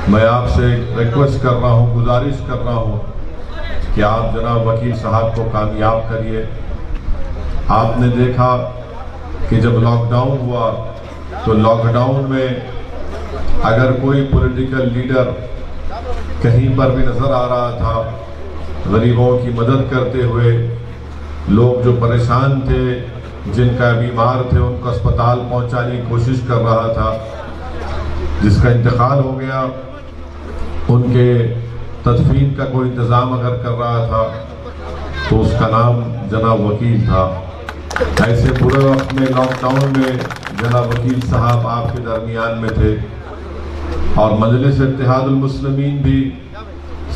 मैं आपसे रिक्वेस्ट कर रहा हूँ, गुजारिश कर रहा हूँ कि आप जनाब वकील साहब को कामयाब करिए। आपने देखा कि जब लॉकडाउन हुआ तो लॉकडाउन में अगर कोई पॉलिटिकल लीडर कहीं पर भी नज़र आ रहा था गरीबों की मदद करते हुए, लोग जो परेशान थे, जिनका बीमार थे, उनको अस्पताल पहुंचाने की कोशिश कर रहा था, जिसका इंतकाल हो गया उनके तदफीन का कोई इंतज़ाम अगर कर रहा था तो उसका नाम जनाब वकील था। ऐसे बुरे वक्त में लॉकडाउन में जनाब वकील साहब आपके दरमियान में थे और मजलिस इत्तेहादुल मुस्लिमीन भी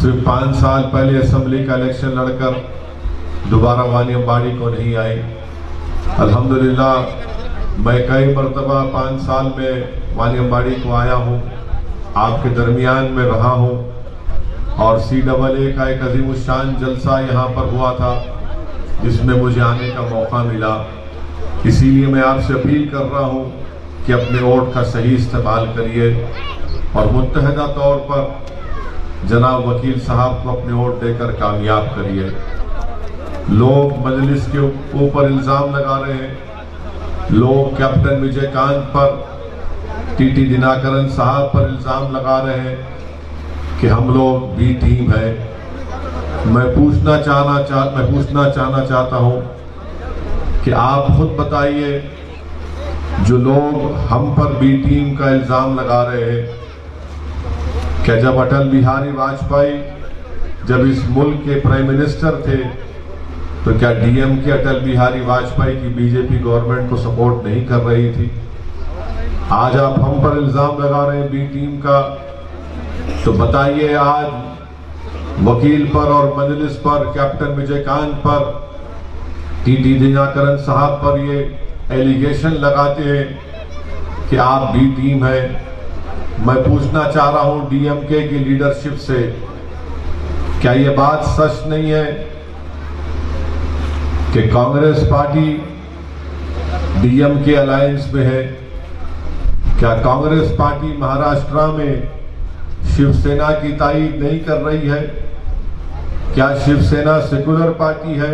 सिर्फ 5 साल पहले असम्बली का इलेक्शन लड़कर दोबारा वानी अम्बाड़ी को नहीं आई। अल्हम्दुलिल्लाह मैं कई मरतबा 5 साल में वानी अम्बाड़ी को आया हूँ, आपके दरमियान में रहा हूँ और CAA का एक अजीमुशान जलसा यहाँ पर हुआ था जिसमें मुझे आने का मौका मिला। इसीलिए मैं आपसे अपील कर रहा हूँ कि अपने वोट का सही इस्तेमाल करिए और मुत्तहदा तौर पर जनाब वकील साहब को अपने वोट देकर कामयाब करिए। लोग मजलिस के ऊपर इल्ज़ाम लगा रहे हैं, लोग कैप्टन विजयकांत पर, TT दिनाकरन साहब पर इल्ज़ाम लगा रहे हैं कि हम लोग बी टीम है। मैं पूछना चाहना चाहता हूँ कि आप खुद बताइए, जो लोग हम पर बी टीम का इल्ज़ाम लगा रहे हैं, क्या जब अटल बिहारी वाजपेयी जब इस मुल्क के प्राइम मिनिस्टर थे तो क्या DMK अटल बिहारी वाजपेयी की BJP गवर्नमेंट को सपोर्ट नहीं कर रही थी? आज आप हम पर इल्ज़ाम लगा रहे हैं बी टीम का, तो बताइए आज वकील पर और मजलिस पर, कैप्टन विजयकांत पर, TT दिनाकरन साहब पर ये एलिगेशन लगाते हैं कि आप बी टीम है। मैं पूछना चाह रहा हूं DMK की लीडरशिप से, क्या ये बात सच नहीं है कि कांग्रेस पार्टी DMK अलायंस में है? क्या कांग्रेस पार्टी महाराष्ट्र में शिवसेना की ताईद नहीं कर रही है? क्या शिवसेना सेकुलर पार्टी है?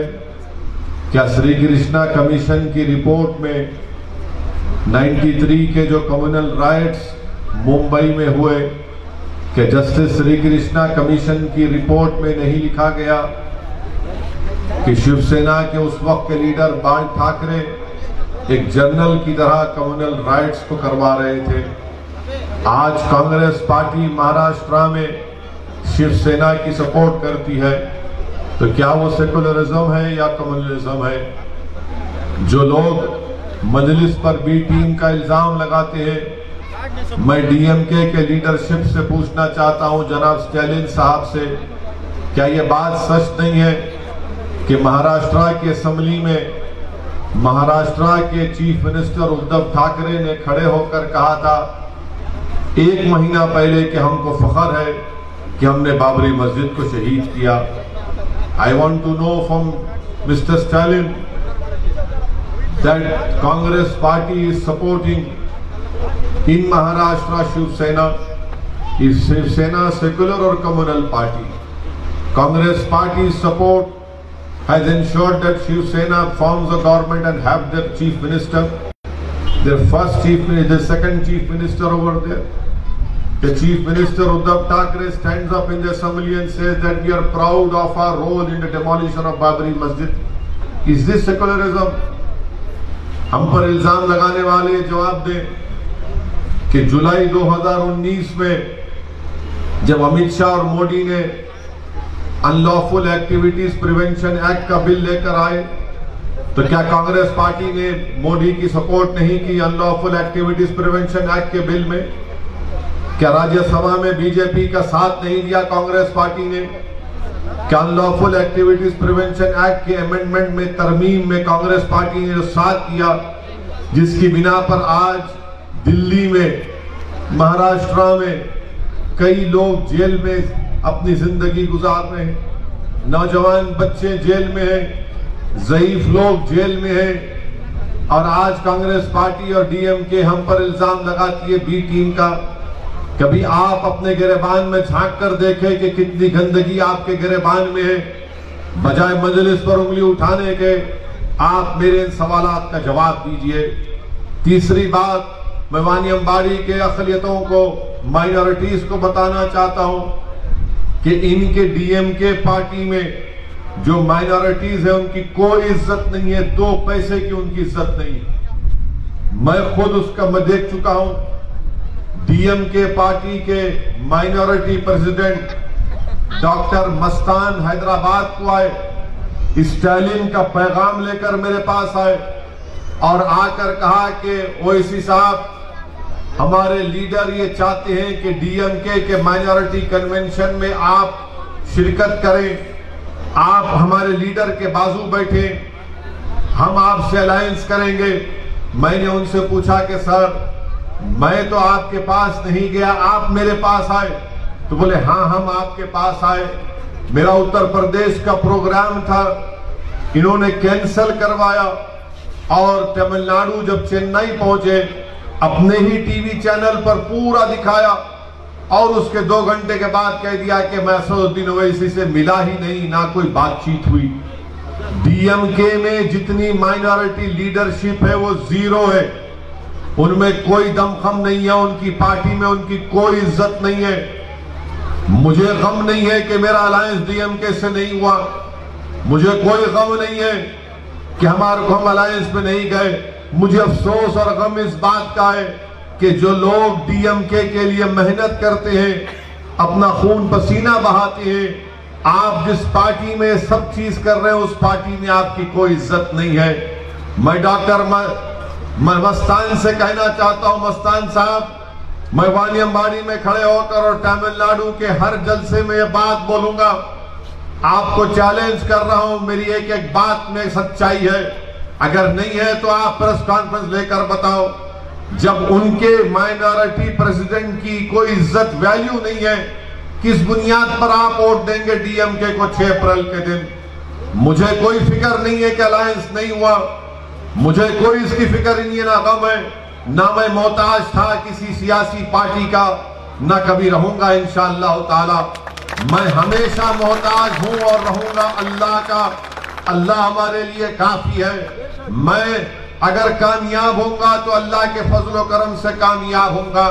क्या श्री कृष्णा कमीशन की रिपोर्ट में 93 के जो कम्युनल राइट्स मुंबई में हुए, कि जस्टिस श्री कृष्णा कमीशन की रिपोर्ट में नहीं लिखा गया कि शिवसेना के उस वक्त के लीडर बाल ठाकरे एक जनरल की तरह कम्युनल राइट्स को करवा रहे थे? आज कांग्रेस पार्टी महाराष्ट्र में शिवसेना की सपोर्ट करती है, तो क्या वो सेकुलरिज्म है या कम्युनलिज्म है? जो लोग मजलिस पर बी टीम का इल्जाम लगाते हैं, मैं DMK के लीडरशिप से पूछना चाहता हूं, जनाब स्टालिन साहब से, क्या ये बात सच नहीं है कि महाराष्ट्र की असेंबली में महाराष्ट्र के चीफ मिनिस्टर उद्धव ठाकरे ने खड़े होकर कहा था 1 महीना पहले कि हमको फख्र है कि हमने बाबरी मस्जिद को शहीद किया? I want to know from Mr. Stalin that Congress party is supporting in Maharashtra Shiv Sena. Is Shiv Sena secular or communal party? Congress party's support has ensured that Shiv Sena forms a government and have their chief minister, their first chief minister, the second chief minister over there. The chief minister Uddhav Thackeray stands up in the assembly and says that we are proud of our role in the demolition of Babri Masjid. Is this secularism? हम पर इल्जाम लगाने वाले जवाब दें कि जुलाई 2019 में जब अमित शाह और मोदी ने अनलॉफुल एक्टिविटीज प्रिवेंशन एक्ट का बिल लेकर आए, तो क्या कांग्रेस पार्टी ने मोदी की सपोर्ट नहीं की अनलॉफुल एक्टिविटीज प्रिवेंशन एक्ट के बिल में? क्या राज्यसभा में BJP का साथ नहीं दिया कांग्रेस पार्टी ने? क्या अनलॉफुल एक्टिविटीज प्रिवेंशन एक्ट के अमेंडमेंट में, तरमीम में कांग्रेस पार्टी ने जो साथ किया, जिसकी बिना पर आज दिल्ली में, महाराष्ट्र में कई लोग जेल में अपनी जिंदगी गुजार रहे हैं, नौजवान बच्चे जेल में हैं, ज़ईफ लोग जेल में हैं, और आज कांग्रेस पार्टी और DMK हम पर इल्जाम लगाती है बी टीम का कभी आप अपने गिरेबान में झांक कर देखें कि कितनी गंदगी आपके गिरेबान में है। बजाय मजलिस पर उंगली उठाने के आप मेरे इन सवालात का जवाब दीजिए। तीसरी बात, मैं वानी अम्बाड़ी के अक़लियतों को, माइनॉरिटीज को बताना चाहता हूं कि इनके डीएमके पार्टी में जो माइनॉरिटीज है उनकी कोई इज्जत नहीं है, 2 पैसे की उनकी इज्जत नहीं है। मैं खुद उसका मैं देख चुका हूं। डीएमके पार्टी के minority president doctor Mastan Hyderabad को आए, स्टालिन का पैगाम लेकर मेरे पास आए और आकर कहा कि ओवैसी साहब, हमारे लीडर ये चाहते हैं कि डीएमके के माइनॉरिटी कन्वेंशन में आप शिरकत करें, आप हमारे लीडर के बाजू बैठे, हम आपसे अलायंस करेंगे। मैंने उनसे पूछा कि सर, मैं तो आपके पास नहीं गया, आप मेरे पास आए। तो बोले हाँ, हम आपके पास आए। मेरा उत्तर प्रदेश का प्रोग्राम था, इन्होंने कैंसिल करवाया और तमिलनाडु जब चेन्नई पहुंचे, अपने ही टीवी चैनल पर पूरा दिखाया और उसके 2 घंटे के बाद कह दिया कि मैं असदुद्दीन ओवैसी से मिला ही नहीं, ना कोई बातचीत हुई। डीएमके में जितनी माइनॉरिटी लीडरशिप है वो 0 है, उनमें कोई दमखम नहीं है, उनकी पार्टी में उनकी कोई इज्जत नहीं है। मुझे गम नहीं है कि मेरा अलायंस डीएमके से नहीं हुआ, मुझे कोई गम नहीं है कि हम अलायंस में नहीं गए। मुझे अफसोस और गम इस बात का है कि जो लोग डीएमके के लिए मेहनत करते हैं, अपना खून पसीना बहाते हैं, आप जिस पार्टी में सब चीज कर रहे हैं उस पार्टी में आपकी कोई इज्जत नहीं है। मैं डॉक्टर मस्तान से कहना चाहता हूं, मस्तान साहब, मैं वानी अम्बाड़ी में खड़े होकर और तमिलनाडु के हर जलसे में ये बात बोलूंगा, आपको चैलेंज कर रहा हूं, मेरी एक एक बात में सच्चाई है, अगर नहीं है तो आप प्रेस कॉन्फ्रेंस लेकर बताओ। जब उनके माइनॉरिटी प्रेसिडेंट की कोई इज्जत वैल्यू नहीं है, किस बुनियाद पर आप वोट देंगे डीएमके को 6 अप्रैल के दिन? मुझे कोई फिक्र नहीं है कि अलायंस नहीं हुआ, मुझे कोई इसकी फिक्र नहीं है, ना गम है, ना मैं मोहताज था किसी सियासी पार्टी का, ना कभी रहूंगा इंशाअल्लाह ताला। मैं हमेशा मोहताज हूं और रहूंगा अल्लाह का। अल्लाह हमारे लिए काफी है। मैं अगर कामयाब होऊंगा तो अल्लाह के फजल करम से कामयाब होऊंगा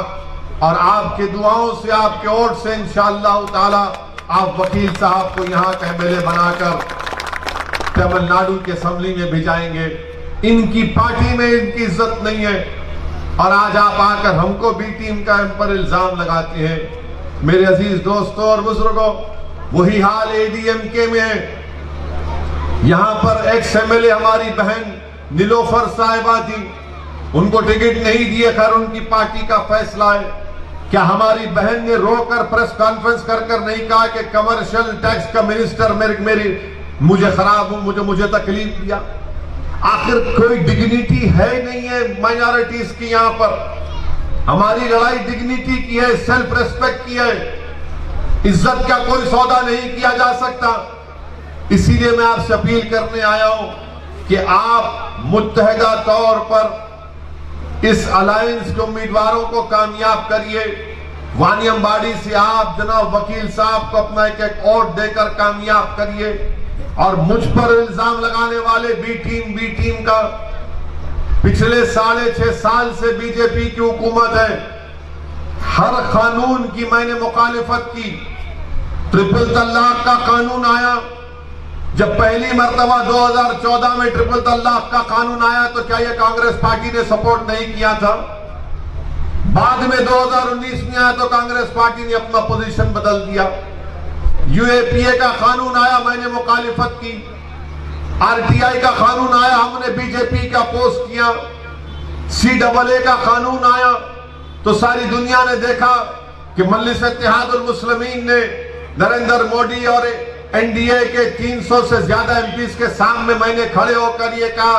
और आपके दुआओं से, आपके वोट से इंशाअल्लाह ताला आप वकील साहब को यहाँ के एमएलए बनाकर तमिलनाडु के असेंबली में भेजाएंगे। इनकी पार्टी में इनकी इज्जत नहीं है और आज आप आकर हमको बी टीम का पर इल्जाम लगाते हैं। मेरे अजीज दोस्तों और बुजुर्गों, वही हाल एडीएमके में है। यहां पर एक्स एमएलए हमारी बहन नीलोफर साहिबा थी, उनको टिकट नहीं दिए, खैर उनकी पार्टी का फैसला है। क्या हमारी बहन ने रोकर प्रेस कॉन्फ्रेंस कर नहीं कहा कि कमर्शियल टैक्स का मिनिस्टर मुझे खराब हूं, मुझे तकलीफ दिया? आखिर कोई डिग्निटी है नहीं है माइनॉरिटीज की? यहां पर हमारी लड़ाई डिग्निटी की है, सेल्फ रेस्पेक्ट की है, इज्जत का कोई सौदा नहीं किया जा सकता। इसीलिए मैं आपसे अपील करने आया हूं कि आप मुत्तहदा तौर पर इस अलायंस के उम्मीदवारों को कामयाब करिए। वानी अम्बाड़ी से आप जनाब वकील साहब को अपना एक एक वोट देकर कामयाब करिए और मुझ पर इल्जाम लगाने वाले बी टीम का, पिछले 6.5 साल से बीजेपी की हुकूमत है, हर कानून की मैंने मुखालिफत की। ट्रिपल तलाक का कानून आया, जब पहली मर्तबा 2014 में ट्रिपल तलाक का कानून आया तो क्या यह कांग्रेस पार्टी ने सपोर्ट नहीं किया था? बाद में 2019 में आया तो कांग्रेस पार्टी ने अपना पोजीशन बदल दिया। यूएपीए का कानून आया, मैंने मुखालिफत की। आरटीआई का कानून आया, हमने बीजेपी का पोस्ट किया। CAA का कानून आया तो सारी दुनिया ने देखा कि मजलिस इत्तेहादुल मुस्लिमीन ने नरेंद्र मोदी और एनडीए के 300 से ज्यादा एमपीज के सामने मैंने खड़े होकर यह कहा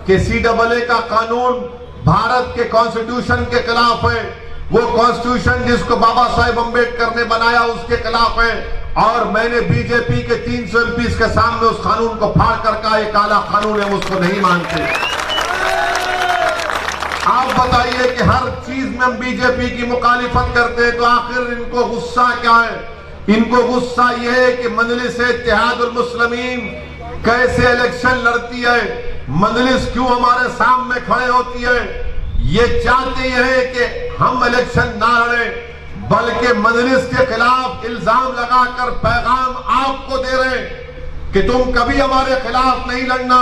कि CAA का कानून भारत के कॉन्स्टिट्यूशन के खिलाफ है, वो कॉन्स्टिट्यूशन जिसको बाबा साहेब अम्बेडकर ने बनाया उसके खिलाफ है। और मैंने बीजेपी के 300 एमपीज के सामने उस कानून को फाड़ कर कहा, ये काला कानून है, हम उसको नहीं मानते। आप बताइए कि हर चीज में हम बीजेपी की मुखालिफत करते हैं, तो आखिर इनको गुस्सा क्या है? इनको गुस्सा यह है कि मजलिस इत्तेहादुल मुस्लिमीन कैसे इलेक्शन लड़ती है, मजलिस क्यों हमारे सामने खड़े होती है। ये चाहते हैं कि हम इलेक्शन ना लड़े, बल्कि मजलिस के खिलाफ इल्जाम लगाकर पैगाम आपको दे रहे हैं कि तुम कभी हमारे खिलाफ नहीं लड़ना,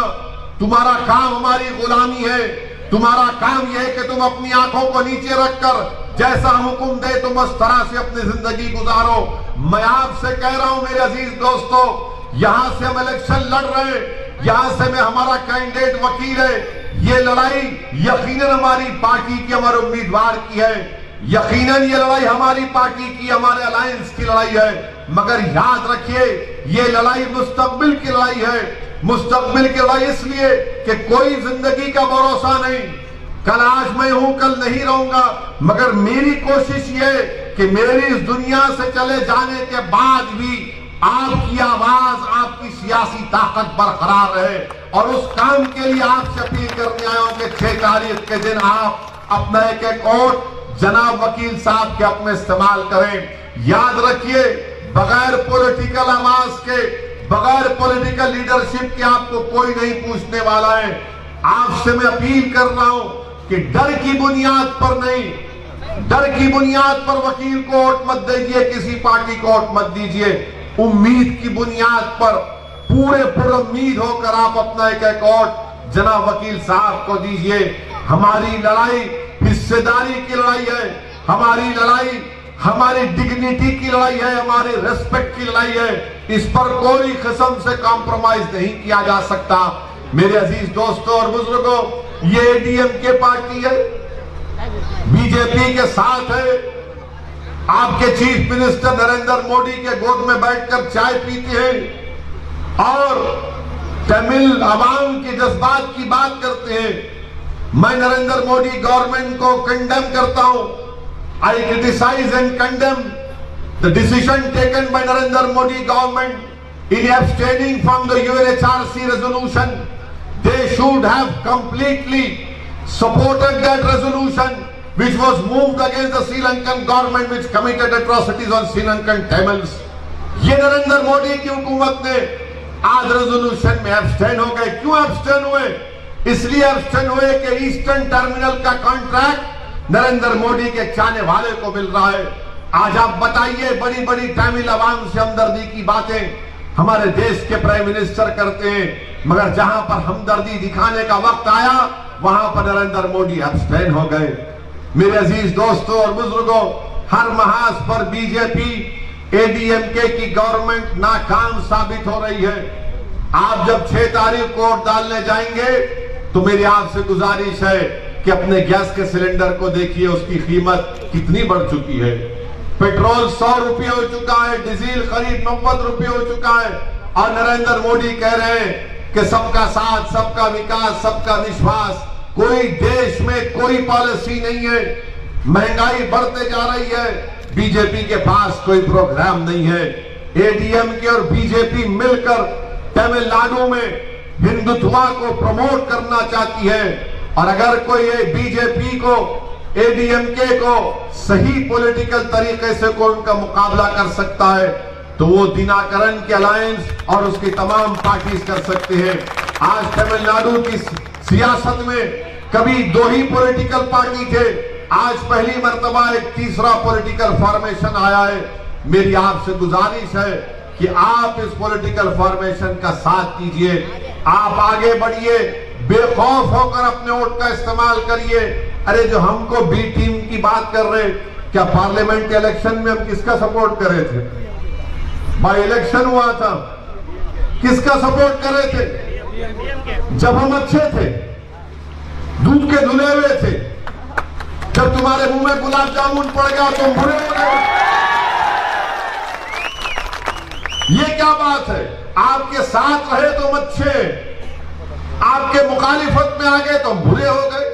तुम्हारा काम हमारी गुलामी है, तुम्हारा काम यह है कि तुम अपनी आंखों को नीचे रखकर जैसा हम हुक्म दे तुम उस तरह से अपनी जिंदगी गुजारो। मैं आपसे कह रहा हूं मेरे अजीज दोस्तों, यहां से हम इलेक्शन लड़ रहे हैं, यहां से मैं हमारा कैंडिडेट वकील है, ये लड़ाई यकीनन हमारी पार्टी की, हमारे उम्मीदवार की है, यकीनन ये लड़ाई हमारी पार्टी की, हमारे अलायंस की लड़ाई है। मगर याद रखिए ये लड़ाई मुस्तकबिल की लड़ाई है। मुस्तकबिल की लड़ाई इसलिए कि कोई जिंदगी का भरोसा नहीं, कल आज मैं हूं कल नहीं रहूंगा, मगर मेरी कोशिश ये कि मेरी इस दुनिया से चले जाने के बाद भी आपकी आवाज, आपकी सियासी ताकत बरकरार रहे। और उस काम के लिए आपसे अपील करने आया हूं कि 6 तारीख के दिन आप अपना एक वोट जनाब वकील साहब के अपने इस्तेमाल करें। याद रखिए बगैर पॉलिटिकल आवाज के, बगैर पॉलिटिकल लीडरशिप के आपको कोई नहीं पूछने वाला है। आपसे मैं अपील कर रहा हूं कि डर की बुनियाद पर नहीं, डर की बुनियाद पर वकील को वोट मत दीजिए, किसी पार्टी को वोट मत दीजिए। उम्मीद की बुनियाद पर पूरे पुरुम्मीद होकर आप अपना एक वोट जनाब वकील साहब को दीजिए। हमारी लड़ाई हिस्सेदारी की लड़ाई है, हमारी लड़ाई हमारी डिग्निटी की लड़ाई है, हमारी रिस्पेक्ट की लड़ाई है। इस पर कोई किस्म से कॉम्प्रोमाइज नहीं किया जा सकता। मेरे अजीज दोस्तों और बुजुर्गों, ये एडीएमके पार्टी है, बीजेपी के साथ है। आपके चीफ मिनिस्टर नरेंद्र मोदी के गोद में बैठकर चाय पीते हैं और तमिल अवाम के जज्बात की बात करते हैं। मैं नरेंद्र मोदी गवर्नमेंट को कंडेम करता हूं। I criticise and condemn the decision taken by Narendra Modi government in abstaining from the UNHRC resolution. They should have completely supported that resolution which was moved against the Sri Lankan government which committed atrocities on Sri Lankan Tamils। ये नरेंद्र मोदी की हुकूमत ने आज resolution में abstain हो गए। क्यों abstain हुए? इसलिए एब्सटेन हुए कि ईस्टर्न टर्मिनल का कॉन्ट्रैक्ट नरेंद्र मोदी के चाहने वाले को मिल रहा है। आज आप बताइए, बड़ी बड़ी तमिल अवाम से हमदर्दी की बातें हमारे देश के प्राइम मिनिस्टर करते हैं, मगर जहां पर हमदर्दी दिखाने का वक्त आया वहां पर नरेंद्र मोदी एब्सटेन हो गए। मेरे अजीज दोस्तों और बुजुर्गों, हर महाज पर बीजेपी एडीएमके की गवर्नमेंट नाकाम साबित हो रही है। आप जब 6 तारीख को वोट डालने जाएंगे तो मेरी आपसे गुजारिश है कि अपने गैस के सिलेंडर को देखिए, उसकी कीमत कितनी बढ़ चुकी है। पेट्रोल 100 रुपये हो चुका है, डीजल करीब 90 रुपये हो चुका है, और नरेंद्र मोदी कह रहे हैं कि सबका साथ, सबका विकास, सबका विश्वास। कोई देश में कोई पॉलिसी नहीं है, महंगाई बढ़ते जा रही है, बीजेपी के पास कोई प्रोग्राम नहीं है। एडीएमके और बीजेपी मिलकर तमिलनाडु में हिंदुत्व को प्रमोट करना चाहती है, और अगर कोई बीजेपी को, एडीएमके को सही पॉलिटिकल तरीके से कोई उनका मुकाबला कर सकता है तो वो दिनाकरन के अलायंस और उसकी तमाम पार्टीज कर सकते हैं। आज तमिलनाडु की सियासत में कभी 2 ही पॉलिटिकल पार्टी थे, आज पहली मर्तबा एक तीसरा पॉलिटिकल फॉर्मेशन आया है। मेरी आपसे गुजारिश है कि आप इस पॉलिटिकल फॉर्मेशन का साथ कीजिए, आप आगे बढ़िए, बेखौफ होकर अपने वोट का इस्तेमाल करिए। अरे जो हमको बी टीम की बात कर रहे, क्या पार्लियामेंट इलेक्शन में हम किसका सपोर्ट कर रहे थे? बाई इलेक्शन हुआ था, किसका सपोर्ट कर रहे थे? जब हम अच्छे थे, दूध के धुले हुए थे, जब तुम्हारे मुंह में गुलाब जामुन पड़ गया तो बुरे हो गए। ये क्या बात है? आपके साथ रहे तो अच्छे, आपके मुखालिफत में आ गए तो बुरे हो गए।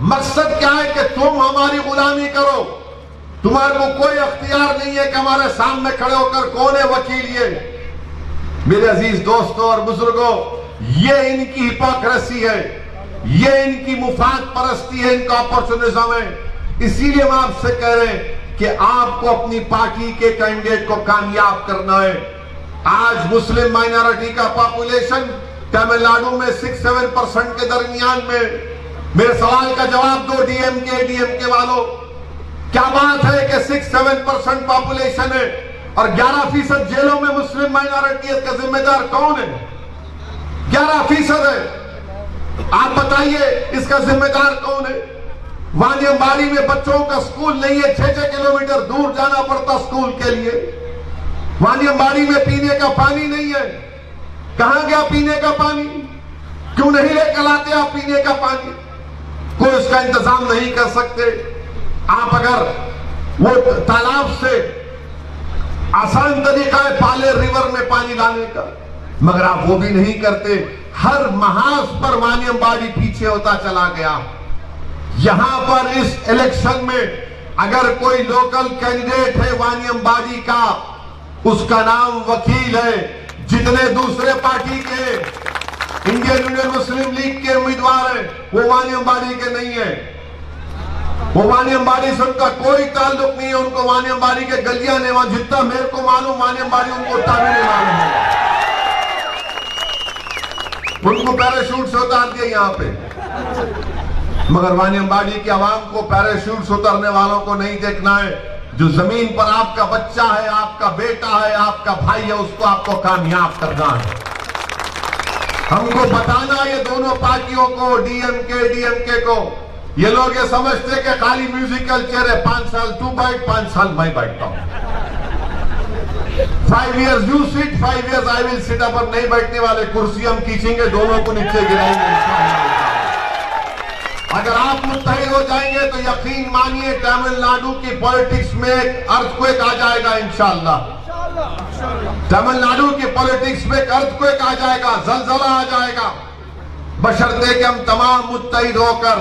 मकसद क्या है कि तुम हमारी गुलामी करो, तुम्हारे को कोई अख्तियार नहीं है कि हमारे सामने खड़े होकर कौन है वकील। ये मेरे अजीज दोस्तों और बुजुर्गों, ये इनकी हिपोक्रेसी है, ये इनकी मुफाद परस्ती है, इनका अपॉर्चुनिज्म है। इसीलिए हम आपसे कह रहे हैं कि आपको अपनी पार्टी के कैंडिडेट को कामयाब करना है। आज मुस्लिम माइनॉरिटी का पॉपुलेशन तमिलनाडु में 6-7% के दरमियान में। मेरे सवाल का जवाब दो डीएमके वालों, क्या बात है कि 6-7% पॉपुलेशन है और 11% जेलों में मुस्लिम माइनॉरिटी का जिम्मेदार कौन है? 11% है। आप बताइए इसका जिम्मेदार कौन है? वानियम्बाड़ी में बच्चों का स्कूल नहीं है, 6-6 किलोमीटर दूर जाना पड़ता स्कूल के लिए। वानियम्बाड़ी में पीने का पानी नहीं है। कहां गया पीने का पानी? क्यों नहीं लेकर आते आप पीने का पानी? कोई इसका इंतजाम नहीं कर सकते। आप अगर वो तालाब से आसान तरीका है पाले रिवर में पानी लाने का, मगर आप वो भी नहीं करते। हर महाज पर वानियम्बाड़ी पीछे होता चला गया। यहां पर इस इलेक्शन में अगर कोई लोकल कैंडिडेट है वानियम्बाड़ी का, उसका नाम वकील है। जितने दूसरे पार्टी के इंडियन यूनियन मुस्लिम लीग के उम्मीदवार हैं वो वानियम्बाड़ी के नहीं है। वो वानियम्बाड़ी से उनका कोई ताल्लुक नहीं है। उनको वानियम्बाड़ी के गलियां ने, वहां जितना मेरे को मालूम वानियम्बाड़ी उनको ताबी नहीं मालूम है। उनको पैराशूट से उतार दिया यहां पे, मगर वानियम्बाड़ी की आवाम को पैराशूट से उतरने वालों को नहीं देखना है। जो जमीन पर आपका बच्चा है, आपका बेटा है, आपका भाई है, उसको आपको कामयाब करना है। हमको बताना ये दोनों पार्टियों को, डीएमके को, ये लोग ये समझते कि खाली म्यूजिकल चेयर है, 5 साल तू बैठ, 5 साल मैं बैठता हूं, 5 years you sit, 5 years I will sit। पर नहीं बैठने वाले, कुर्सी हम खींचेंगे, दोनों को नीचे गिराएंगे। अगर आप मुत्तहिद हो जाएंगे तो यकीन मानिए तमिलनाडु की पॉलिटिक्स में एक अर्थक्वेक आ जाएगा इंशाअल्लाह। तमिलनाडु की पॉलिटिक्स में एक अर्थक्वेक आ जाएगा, जलजला आ जाएगा, बशर्ते कि हम तमाम मुत्तहिद होकर,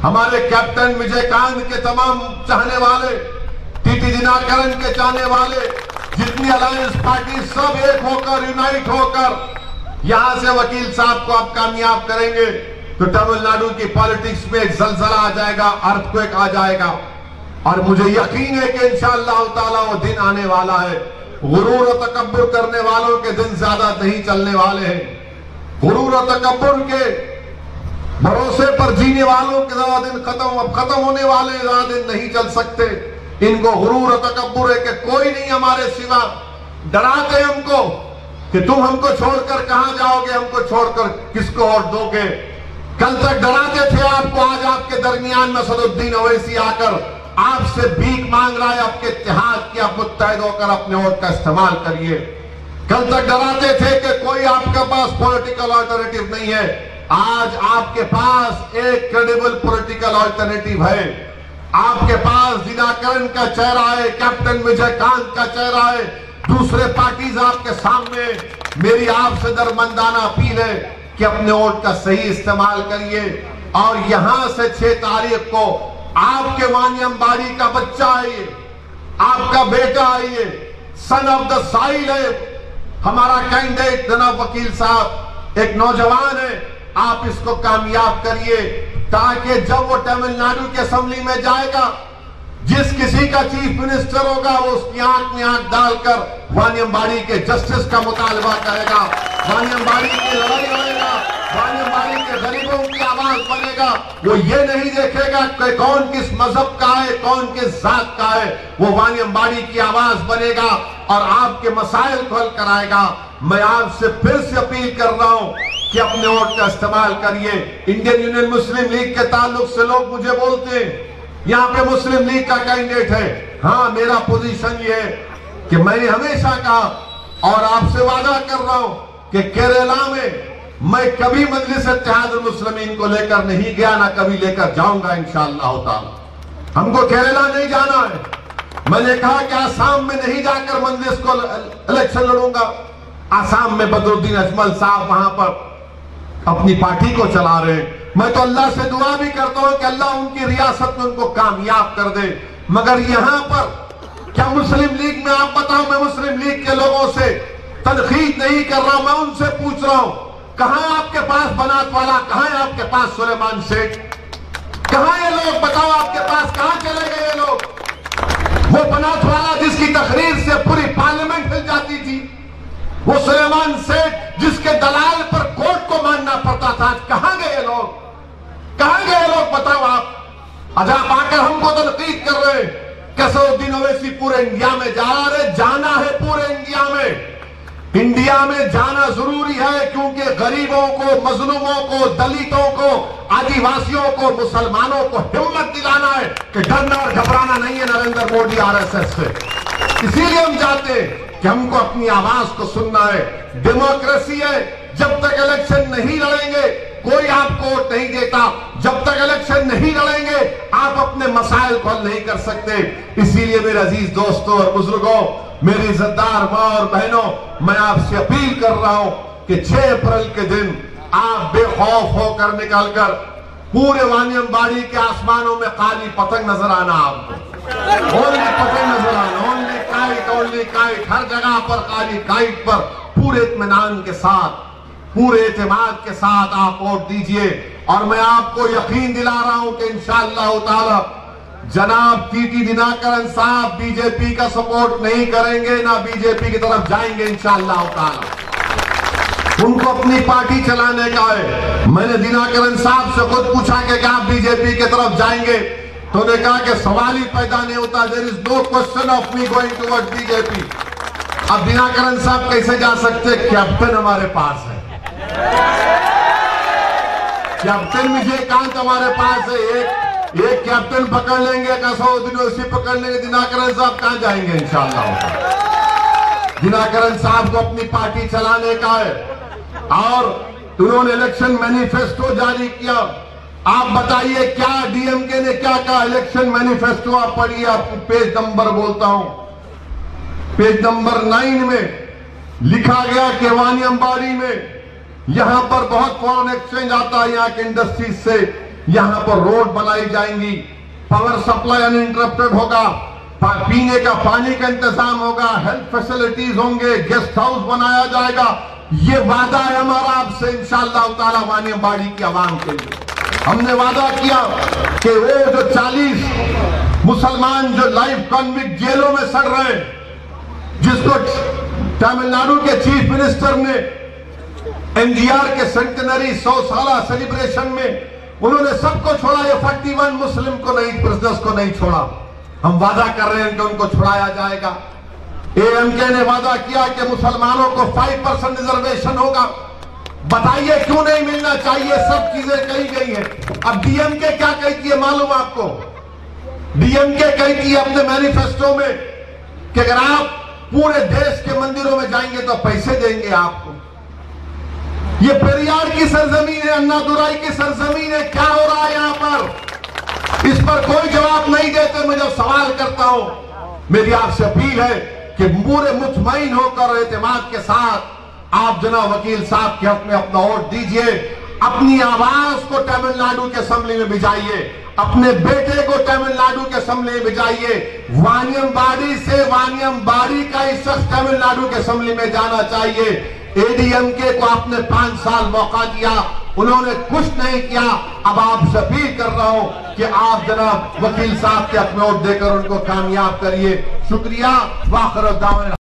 हमारे कैप्टन विजयकांत के तमाम चाहने वाले, टीटी दिनाकरन के चाहने वाले, जितनी अलायंस पार्टी सब एक होकर, यूनाइट होकर यहां से वकील साहब को आप कामयाब करेंगे तो तमिलनाडु की पॉलिटिक्स में एक जलजला आ जाएगा, अर्थक्वेक आ जाएगा। और मुझे यकीन है कि इंशाअल्लाह ताला वो दिन आने वाला है। गुरूर और तकब्बुर करने वालों के दिन ज्यादा नहीं चलने वाले हैं। गुरूर और तकब्बुर के भरोसे पर जीने वालों के ज्यादा दिन खत्म होने वाले ज्यादा दिन नहीं चल सकते। इनको गुरूर और तकब्बुर है कि कोई नहीं हमारे सिवा। डराते हमको कि तुम हमको छोड़कर कहां जाओगे, हमको छोड़कर किसको वोट दोगे। कल तक डराते थे आपको, आज आपके दरमियान में सदुद्दीन ओवैसी आकर आपसे भीख मांग रहा है आपके इत्तेहाद की, आप मुत्तहिद होकर अपने वोट का इस्तेमाल करिए। कल तक डराते थे कि कोई आपके पास पॉलिटिकल अल्टरनेटिव नहीं है, आज आपके पास एक क्रेडिबल पॉलिटिकल अल्टरनेटिव है। आपके पास दिनाकरन का चेहरा है, कैप्टन विजयकांत का चेहरा है, दूसरे पार्टीज आपके सामने। मेरी आपसे दरमंदाना अपील है कि अपने वोट का सही इस्तेमाल करिए और यहां से 6 तारीख को आपके वानियम्बाड़ी का बच्चा है, ये आपका बेटा है, ये सन ऑफ द साइल है, हमारा कैंडिडेट जनाब वकील साहब एक नौजवान है। आप इसको कामयाब करिए ताकि जब वो तमिलनाडु की असेंबली में जाएगा, जिस किसी का चीफ मिनिस्टर होगा वो उसकी आंख में आंख डालकर वानियम्बाड़ी के जस्टिस का मुतालबा करेगा, वानियम्बाड़ी की लड़ाई लड़ेगा, वानियम्बाड़ी के गरीबों की आवाज बनेगा। वो ये नहीं देखेगा कि कौन किस मजहब का है, कौन किस जात का है, वो वानियम्बाड़ी की आवाज बनेगा और आपके मसाइल को हल कराएगा। मैं आपसे फिर से अपील कर रहा हूं कि अपने वोट का इस्तेमाल करिए। इंडियन यूनियन मुस्लिम लीग के ताल्लुक से लोग मुझे बोलते हैं यहाँ पे मुस्लिम लीग का कैंडिडेट है। हाँ, मेरा पोजीशन ये है कि मैंने हमेशा कहा और आपसे वादा कर रहा हूं कि केरला में मैं कभी मजलिस इत्तेहादुल मुस्लिमीन को लेकर नहीं गया, ना कभी लेकर जाऊंगा इंशाअल्लाह ताला। हमको केरला नहीं जाना है। मैंने कहा कि आसाम में नहीं जाकर मजलिस को इलेक्शन लड़ूंगा। आसाम में बदरुद्दीन अजमल साहब वहां पर अपनी पार्टी को चला रहे हैं। मैं तो अल्लाह से दुआ भी करता हूं कि अल्लाह उनकी रियासत में उनको कामयाब कर दे। मगर यहां पर क्या मुस्लिम लीग में, आप बताओ, मैं मुस्लिम लीग के लोगों से तनकीद नहीं कर रहा हूं, मैं उनसे पूछ रहा हूं कहां है आपके पास बनात वाला, कहां है आपके पास सुलेमान सेठ, कहां ये लोग बताओ, आपके पास कहां चले गए ये लोग? वो बनात वाला जिसकी तकरीर से पूरी पार्लियामेंट हिल जाती थी, वो सुलेमान सेठ जिसके दलाल पर कोर्ट को मानना पड़ता था, कहां गए लोग? कहां गए लोग बताओ आप? आज आप आकर हमको तनकीद कर रहे हैं। कसरुद्दीन ओवैसी पूरे इंडिया में जा रहे, जाना है पूरे इंडिया में। इंडिया में जाना जरूरी है क्योंकि गरीबों को, मजलूमों को, दलितों को, आदिवासियों को, मुसलमानों को हिम्मत दिलाना है कि डरना और घबराना नहीं है नरेंद्र मोदी आरएसएस से। इसीलिए हम चाहते हैं कि हमको अपनी आवाज को सुनना है। डेमोक्रेसी है, जब तक इलेक्शन नहीं लड़ेंगे कोई आपको वोट नहीं देता, जब तक इलेक्शन नहीं लड़ेंगे आप अपने मसाइल को हल नहीं कर सकते। इसीलिए मेरे अजीज दोस्तों और बुजुर्गों, मेरी इज्जतदार मां और बहनों, मैं आपसे अपील कर रहा हूं कि 6 अप्रैल के दिन आप बेखौफ होकर निकलकर पूरे वानियमबाड़ी के आसमानों में काली पतंग नजर आना, आपको ओनली पतंग नजर आना, ओनली काइट, हर जगह पर काली काइट पर पूरे इत्मीनान के साथ, पूरे एतमाद के साथ आप वोट दीजिए। और मैं आपको यकीन दिला रहा हूं कि इंशाअल्लाह ताला जनाब टीटी दिनाकरन साहब बीजेपी का सपोर्ट नहीं करेंगे, ना बीजेपी की तरफ जाएंगे इंशाअल्लाह ताला। उनको अपनी पार्टी चलाने का है। मैंने दिनाकरन साहब से खुद पूछा कि क्या आप बीजेपी की तरफ जाएंगे, तो उन्होंने कहा कि सवाल ही पैदा नहीं होता, there is no question of me going towards BJP. अब दिनाकरन साहब कैसे जा सकते? कैप्टन हमारे पास है, कैप्टन विजयकांत हमारे पास है। एक कैप्टन पकड़ लेंगे, कसरुद्दीन ओवैसी पकड़ लेंगे, दिनाकरन साहब कहां जाएंगे इंशाअल्लाह। दिनाकरन साहब को अपनी पार्टी चलाने का है और उन्होंने इलेक्शन मैनिफेस्टो जारी किया। आप बताइए क्या डीएमके ने क्या कहा इलेक्शन मैनिफेस्टो? आप पढ़िए, आपको पेज नंबर बोलता हूं, पेज नंबर 9 में लिखा गया कि वानियमबाड़ी में यहां पर बहुत फॉरेन एक्सचेंज आता है, यहां के इंडस्ट्रीज से, यहां पर रोड बनाई जाएंगी, पावर सप्लाई अनइंटरप्टेड होगा, पीने का पानी का इंतजाम होगा, हेल्थ फैसिलिटीज होंगे, गेस्ट हाउस बनाया जाएगा। ये वादा है हमारा आपसे इंशाअल्लाह ताला वानियमबाड़ी की आवाम के लिए। हमने वादा किया कि वो जो 40 मुसलमान जो लाइफ कॉन्विक्ट जेलों में सड़ रहे हैं, जिसको तमिलनाडु के चीफ मिनिस्टर ने एनजीआर के सेंटेनरी 100 साला सेलिब्रेशन में उन्होंने सबको छोड़ा, ये 41 मुस्लिम को नहीं, प्रिजनर्स को नहीं छोड़ा। हम वादा कर रहे हैं कि उनको छुड़ाया जाएगा। एएमके ने वादा किया कि मुसलमानों को 5% रिजर्वेशन होगा। बताइए क्यों नहीं मिलना चाहिए? सब चीजें कही गई है। अब डीएमके क्या कहती है मालूम आपको? डीएमके कहती है अपने मैनिफेस्टो में कि अगर आप पूरे देश के मंदिरों में जाएंगे तो पैसे देंगे आपको। ये पेरियार की सरजमीन है, अन्नादुराई की सरजमीन है, क्या हो रहा है यहां पर? इस पर कोई जवाब नहीं देते। मैं जब सवाल करता हूं, मेरी आपसे अपील है कि पूरे मुतमईन होकर एतमाद के साथ आप जनाब वकील साहब के हक में अपना वोट दीजिए। अपनी आवाज को तमिलनाडु के असेंबली में भिजाइए, अपने बेटे को तमिलनाडु के असेंबली में भिजाइए। वानियमबाड़ी से वानियमबाड़ी का इस शख्स तमिलनाडु के असेंबली में जाना चाहिए। एडीएमके को आपने 5 साल मौका दिया, उन्होंने कुछ नहीं किया। अब आपसे अपील कर रहा हूं कि आप जनाब वकील साहब के हक में वोट देकर उनको कामयाब करिए। शुक्रिया। वाखिर दावा।